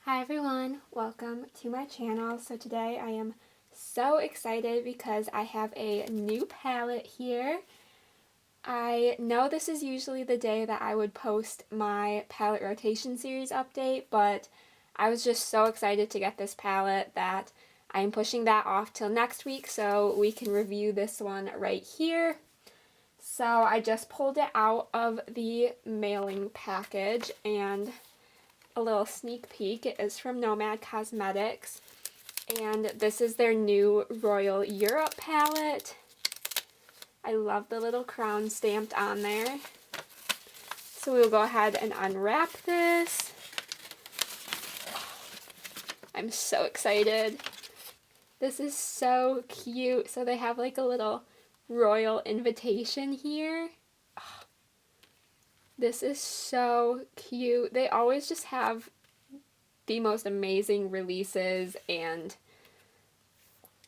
Hi everyone, welcome to my channel. So today I am so excited because I have a new palette here. I know this is usually the day that I would post my palette rotation series update, but I was just so excited to get this palette that I am pushing that off till next week so we can review this one right here. So I just pulled it out of the mailing package and a little sneak peek. It is from Nomad Cosmetics, and this is their new Royal Europe palette. I love the little crown stamped on there. So we will go ahead and unwrap this. I'm so excited. This is so cute. So they have like a little royal invitation here. This is so cute. They always just have the most amazing releases, and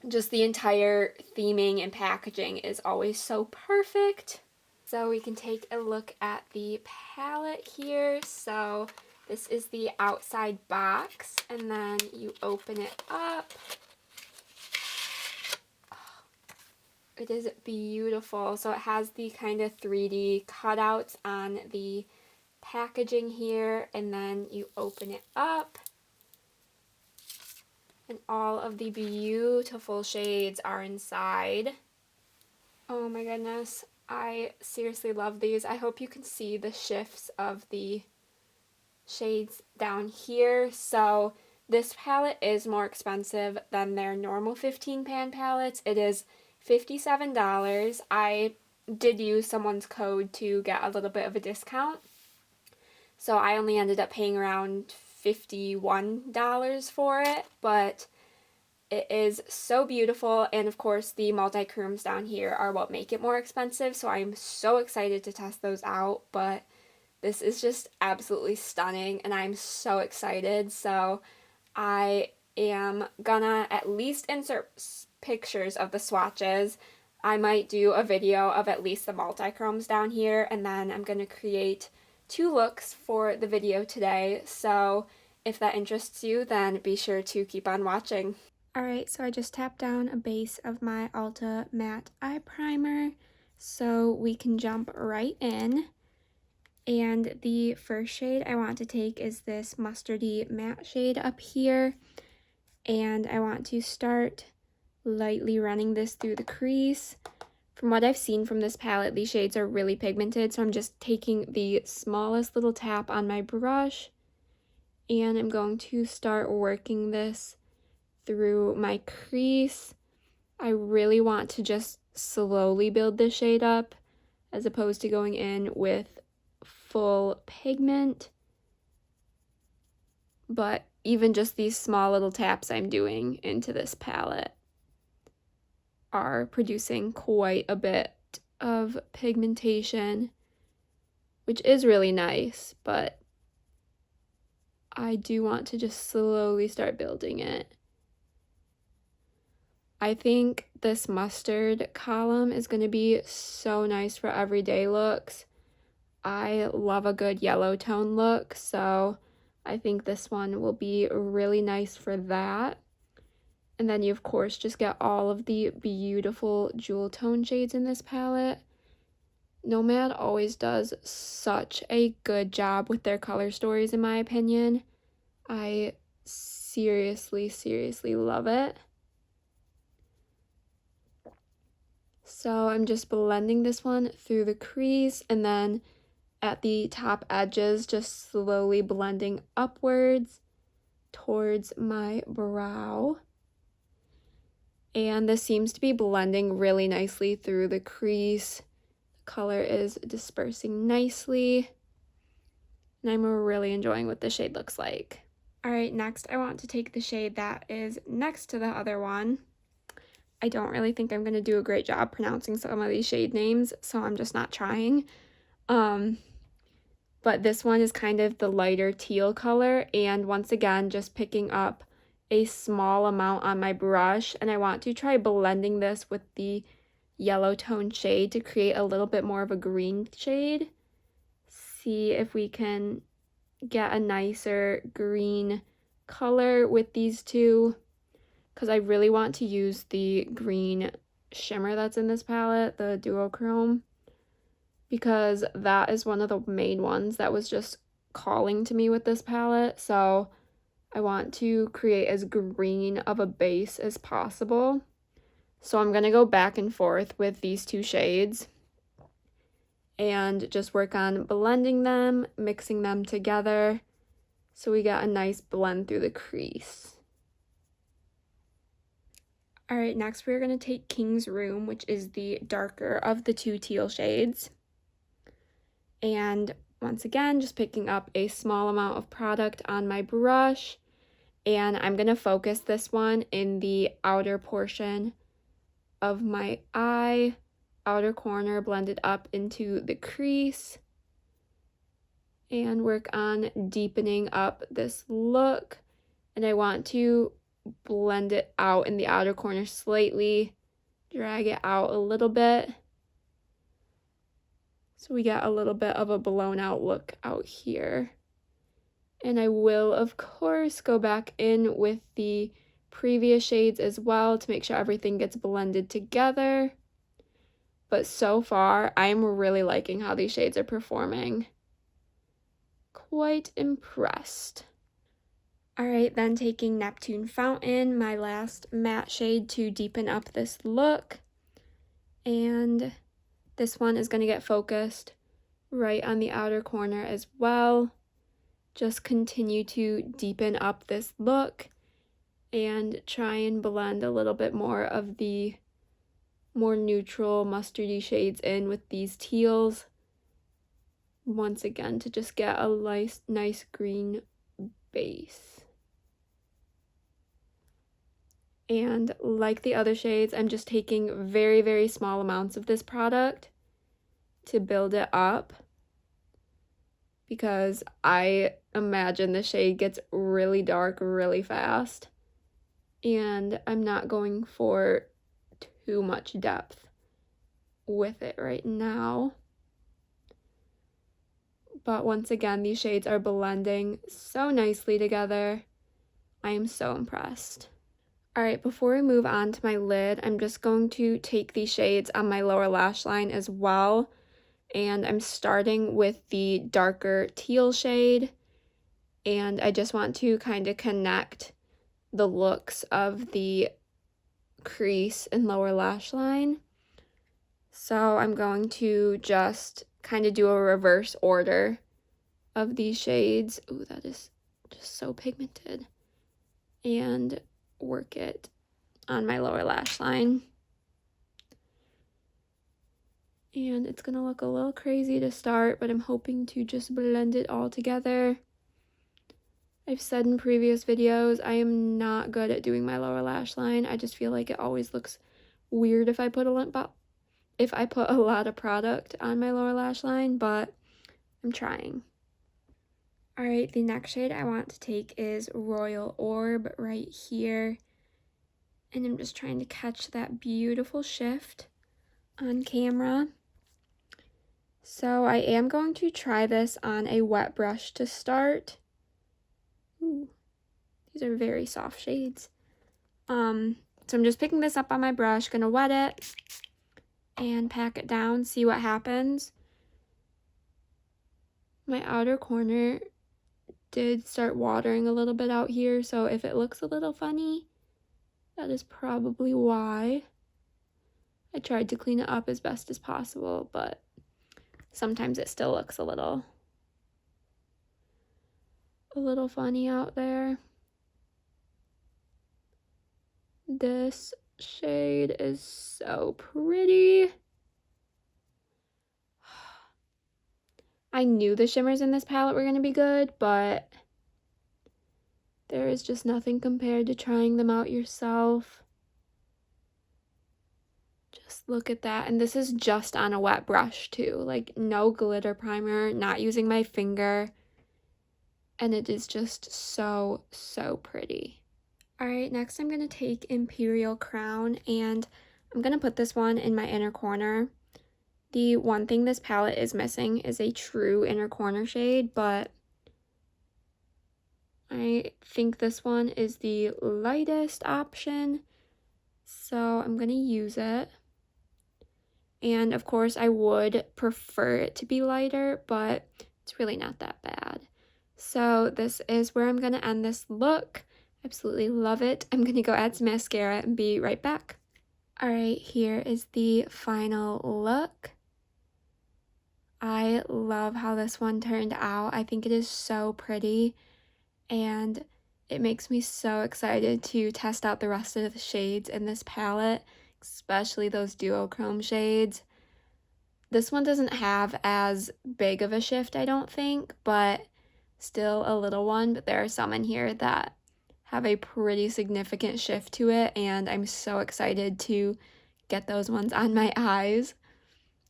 just the entire theming and packaging is always so perfect. So we can take a look at the palette here. So this is the outside box, and then you open it up. It is beautiful. So it has the kind of 3D cutouts on the packaging here, and then you open it up, and all of the beautiful shades are inside. Oh my goodness, I seriously love these. I hope you can see the shifts of the shades down here. So this palette is more expensive than their normal 15 pan palettes. It is $57. I did use someone's code to get a little bit of a discount, so I only ended up paying around $51 for it, but it is so beautiful, and of course the multi-chrooms down here are what make it more expensive, so I'm so excited to test those out. But this is just absolutely stunning, and I'm so excited. So I am gonna at least insert pictures of the swatches. I might do a video of at least the multi-chromes down here, and then I'm gonna create 2 looks for the video today. So if that interests you, then be sure to keep on watching. Alright, so I just tapped down a base of my Ulta Matte Eye Primer, so we can jump right in. And the first shade I want to take is this mustardy matte shade up here, and I want to start lightly running this through the crease. From what I've seen from this palette, these shades are really pigmented, so I'm just taking the smallest little tap on my brush, and I'm going to start working this through my crease. I really want to just slowly build this shade up as opposed to going in with full pigment. But even just these small little taps I'm doing into this palette are producing quite a bit of pigmentation, which is really nice, but I do want to just slowly start building it. I think this mustard column is going to be so nice for everyday looks. I love a good yellow tone look, so I think this one will be really nice for that. And then you, of course, just get all of the beautiful jewel tone shades in this palette. Nomad always does such a good job with their color stories, in my opinion. I seriously love it. So I'm just blending this one through the crease, and then at the top edges, just slowly blending upwards towards my brow. And this seems to be blending really nicely through the crease. The color is dispersing nicely, and I'm really enjoying what the shade looks like. Alright, next I want to take the shade that is next to the other one. I don't really think I'm going to do a great job pronouncing some of these shade names, so I'm just not trying. But this one is kind of the lighter teal color, and once again, just picking up a small amount on my brush, and I want to try blending this with the yellow tone shade to create a little bit more of a green shade. See if we can get a nicer green color with these two because I really want to use the green shimmer that's in this palette, the duochrome, because that is one of the main ones that was just calling to me with this palette. So I want to create as green of a base as possible. So I'm going to go back and forth with these two shades and just work on blending them, mixing them together so we get a nice blend through the crease. All right, next we're going to take King's Room, which is the darker of the two teal shades. And once again, just picking up a small amount of product on my brush. And I'm going to focus this one in the outer portion of my eye, outer corner, blend it up into the crease. And work on deepening up this look. And I want to blend it out in the outer corner slightly, drag it out a little bit so we get a little bit of a blown out look out here. And I will of course go back in with the previous shades as well to make sure everything gets blended together. But so far I'm really liking how these shades are performing. Quite impressed. Alright, then taking Neptune Fountain, my last matte shade to deepen up this look. And this one is going to get focused right on the outer corner as well. Just continue to deepen up this look and try and blend a little bit more of the more neutral mustardy shades in with these teals. Once again, to just get a nice green base. And like the other shades, I'm just taking very, very small amounts of this product to build it up because I imagine the shade gets really dark really fast and I'm not going for too much depth with it right now. But once again, these shades are blending so nicely together. I am so impressed. Alright, before we move on to my lid, I'm just going to take these shades on my lower lash line as well. And I'm starting with the darker teal shade. And I just want to kind of connect the looks of the crease and lower lash line. So I'm going to just kind of do a reverse order of these shades. Ooh, that is just so pigmented. And work it on my lower lash line. And it's gonna look a little crazy to start, but I'm hoping to just blend it all together. I've said in previous videos, I am not good at doing my lower lash line. I just feel like it always looks weird if I put a lot of product on my lower lash line, but I'm trying. Alright, the next shade I want to take is Royal Orb right here. And I'm just trying to catch that beautiful shift on camera. So I am going to try this on a wet brush to start. Ooh, these are very soft shades. So I'm just picking this up on my brush, gonna wet it and pack it down, see what happens. My outer corner did start watering a little bit out here, so if it looks a little funny, that is probably why. I tried to clean it up as best as possible, but sometimes it still looks a little funny out there. This shade is so pretty. I knew the shimmers in this palette were going to be good, but there is just nothing compared to trying them out yourself. Just look at that. And this is just on a wet brush too. Like no glitter primer, not using my finger. And it is just so, so pretty. Alright, next I'm going to take Imperial Crown and I'm going to put this one in my inner corner. The one thing this palette is missing is a true inner corner shade, but I think this one is the lightest option, so I'm going to use it. And of course, I would prefer it to be lighter, but it's really not that bad. So this is where I'm going to end this look. Absolutely love it. I'm going to go add some mascara and be right back. All right, here is the final look. I love how this one turned out. I think it is so pretty, and it makes me so excited to test out the rest of the shades in this palette, especially those duochrome shades. This one doesn't have as big of a shift, I don't think, but still a little one. But there are some in here that have a pretty significant shift to it, and I'm so excited to get those ones on my eyes.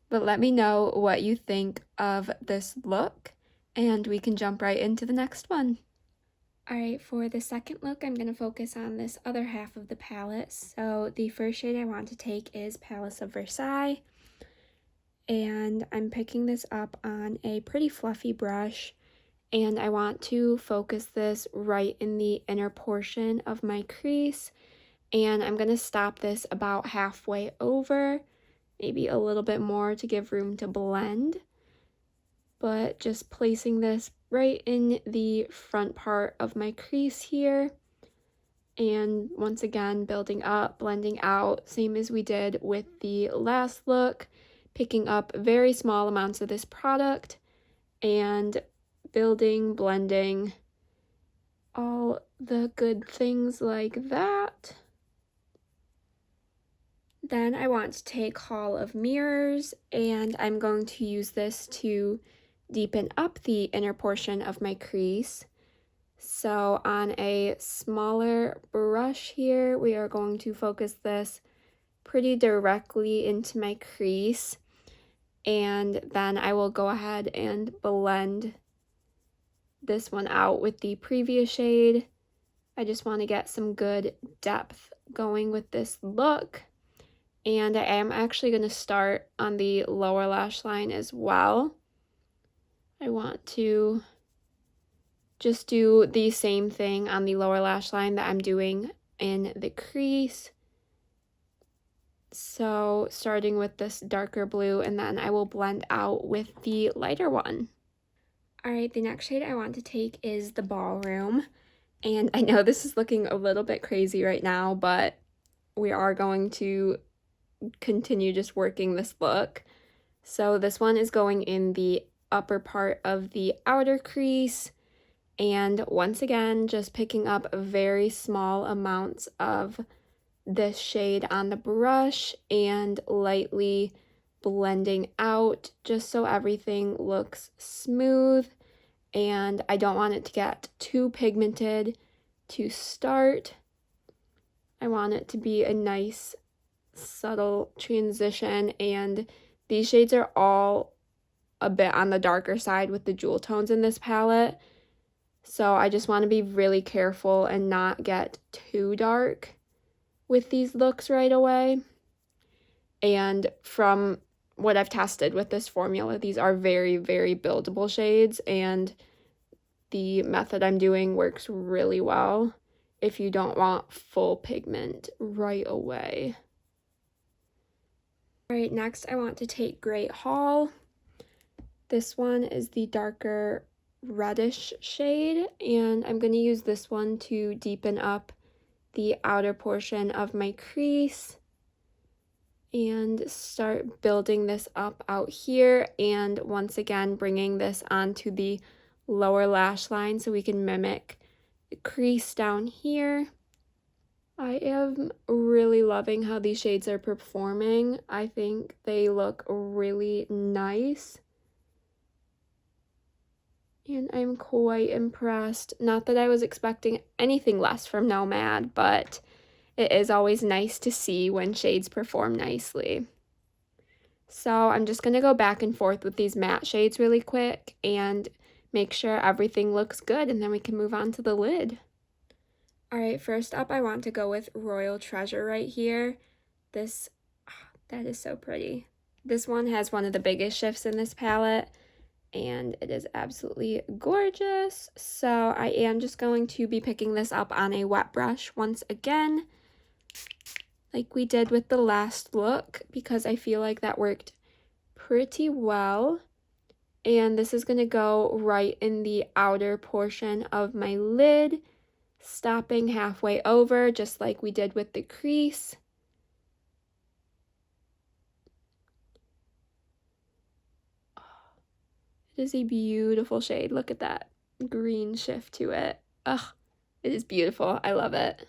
But let me know what you think of this look, and we can jump right into the next one. Alright, for the second look, I'm going to focus on this other half of the palette. So the first shade I want to take is Palace of Versailles, and I'm picking this up on a pretty fluffy brush, and I want to focus this right in the inner portion of my crease, and I'm going to stop this about halfway over, maybe a little bit more to give room to blend, but just placing this right in the front part of my crease here, and once again building up, blending out, same as we did with the last look, picking up very small amounts of this product and building, blending, all the good things like that. Then I want to take Hall of Mirrors, and I'm going to use this to deepen up the inner portion of my crease. So on a smaller brush here, we are going to focus this pretty directly into my crease, and then I will go ahead and blend this one out with the previous shade. I just want to get some good depth going with this look. And I am actually going to start on the lower lash line as well. I want to just do the same thing on the lower lash line that I'm doing in the crease. So starting with this darker blue, and then I will blend out with the lighter one. Alright, the next shade I want to take is the Ballroom. And I know this is looking a little bit crazy right now, but we are going to continue just working this look. So this one is going in the upper part of the outer crease, and once again just picking up very small amounts of this shade on the brush and lightly blending out just so everything looks smooth, and I don't want it to get too pigmented to start. I want it to be a nice subtle transition, and these shades are all a bit on the darker side with the jewel tones in this palette, so I just want to be really careful and not get too dark with these looks right away. And from what I've tested with this formula, these are very, very buildable shades, and the method I'm doing works really well if you don't want full pigment right away. Alright, next I want to take Great Hall. This one is the darker reddish shade, and I'm going to use this one to deepen up the outer portion of my crease and start building this up out here, and once again bringing this onto the lower lash line so we can mimic the crease down here. I am really loving how these shades are performing. I think they look really nice, and I'm quite impressed. Not that I was expecting anything less from Nomad, but it is always nice to see when shades perform nicely. So I'm just going to go back and forth with these matte shades really quick and make sure everything looks good, and then we can move on to the lid. Alright, first up I want to go with Royal Treasure right here. That is so pretty. This one has one of the biggest shifts in this palette, and it is absolutely gorgeous. So I am just going to be picking this up on a wet brush once again, like we did with the last look, because I feel like that worked pretty well. And this is going to go right in the outer portion of my lid, stopping halfway over, just like we did with the crease. It is a beautiful shade. Look at that green shift to it. Ugh, it is beautiful. I love it.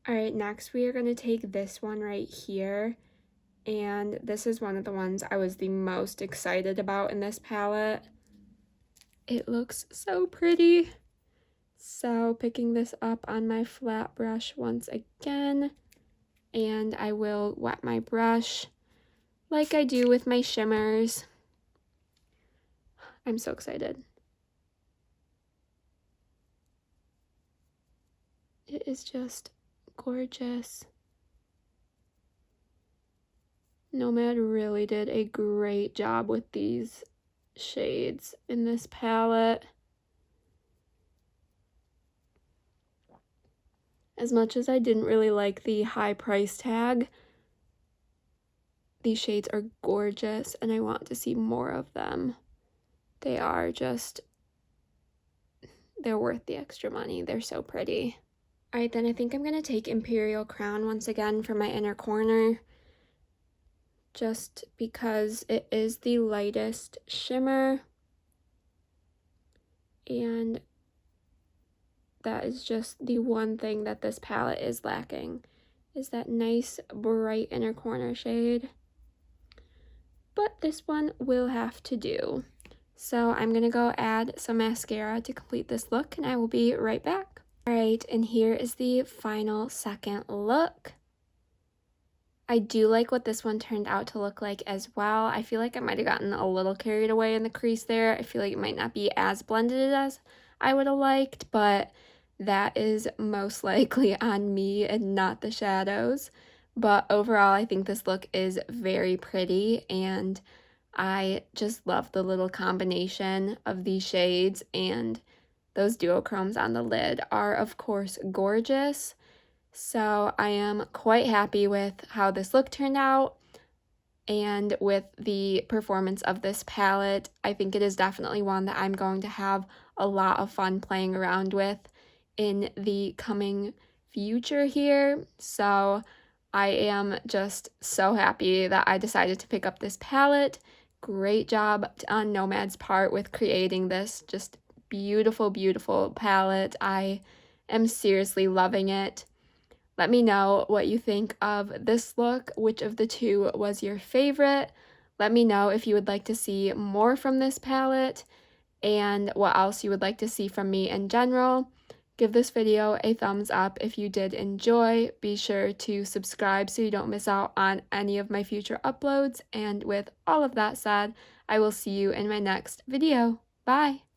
All right, next we are going to take this one right here. And this is one of the ones I was the most excited about in this palette. It looks so pretty. So picking this up on my flat brush once again, and I will wet my brush like I do with my shimmers. I'm so excited. It is just gorgeous. Nomad really did a great job with these shades in this palette. As much as I didn't really like the high price tag, these shades are gorgeous and I want to see more of them. They are just, they're worth the extra money. They're so pretty. All right, then I think I'm going to take Imperial Crown once again for my inner corner, just because it is the lightest shimmer, and that is just the one thing that this palette is lacking, is that nice bright inner corner shade. But this one will have to do. So I'm going to go add some mascara to complete this look, and I will be right back. All right, and here is the final second look. I do like what this one turned out to look like as well. I feel like I might have gotten a little carried away in the crease there. I feel like it might not be as blended as I would have liked, but that is most likely on me and not the shadows. But overall, I think this look is very pretty, and I just love the little combination of these shades, and those duochromes on the lid are, of course, gorgeous. So I am quite happy with how this look turned out and with the performance of this palette. I think it is definitely one that I'm going to have a lot of fun playing around with in the coming future here. So I am just so happy that I decided to pick up this palette. Great job on Nomad's part with creating this just beautiful, beautiful palette. I am seriously loving it. Let me know what you think of this look. Which of the two was your favorite? Let me know if you would like to see more from this palette and what else you would like to see from me in general. Give this video a thumbs up if you did enjoy. Be sure to subscribe so you don't miss out on any of my future uploads. And with all of that said, I will see you in my next video. Bye!